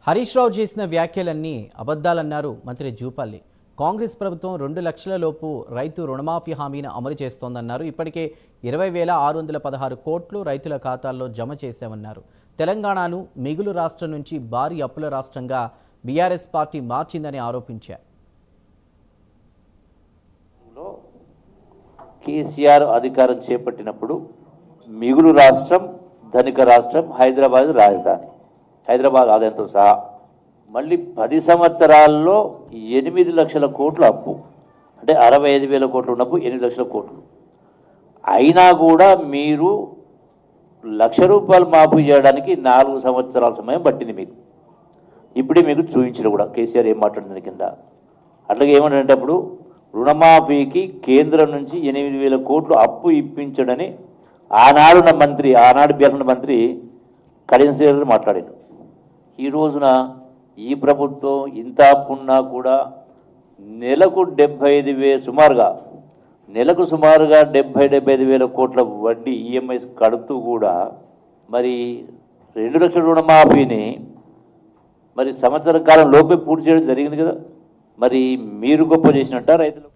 హరీష్ రావు చేసిన వ్యాఖ్యలన్నీ అబద్ధాలన్నారు మంత్రి జూపల్లి. కాంగ్రెస్ ప్రభుత్వం 2 లక్షల లోపు రైతు రుణమాఫీ హామీని అమలు చేస్తోందన్నారు. ఇప్పటికే 20,616 కోట్లు రైతుల ఖాతాల్లో జమ చేశామన్నారు. తెలంగాణను మిగులు రాష్ట్రం నుంచి భారీ అప్పుల రాష్ట్రంగా బీఆర్ఎస్ పార్టీ మార్చిందని ఆరోపించారు. కేసీఆర్ అధికారం చేపట్టినప్పుడు మిగులు రాష్ట్రం, ధనిక రాష్ట్రం హైదరాబాద్ రాజధాని, హైదరాబాద్ ఆదాయంతో సహా మళ్ళీ 10 సంవత్సరాల్లో 8 లక్షల కోట్ల అప్పు, అంటే 65,000 కోట్లు ఉన్నప్పుడు 8 లక్షల కోట్లు అయినా కూడా మీరు ₹1,00,000 మాఫీ చేయడానికి 4 సంవత్సరాల సమయం పట్టింది మీకు. ఇప్పుడే మీకు చూపించిన కూడా కేసీఆర్ ఏం మాట్లాడింది కింద. అట్లాగే ఏమంటే అప్పుడు రుణమాఫీకి కేంద్రం నుంచి 8,000 కోట్లు అప్పు ఇప్పించడని ఆనాడు బీఆర్ఎస్ మంత్రి కళ్యాణ్ శ్రీధర్ మాట్లాడాడు. ఈ రోజున ఈ ప్రభుత్వం ఇంత అప్పున్నా కూడా నెలకు సుమారుగా 75,000 కోట్ల వడ్డీ ఈఎంఐస్ కడుతూ కూడా మరి 2 లక్షల రుణమాఫీని మరి సంవత్సర కాలం లోపే పూర్తి చేయడం జరిగింది కదా. మరి మీరు గొప్ప చేసినట్ట రైతులు?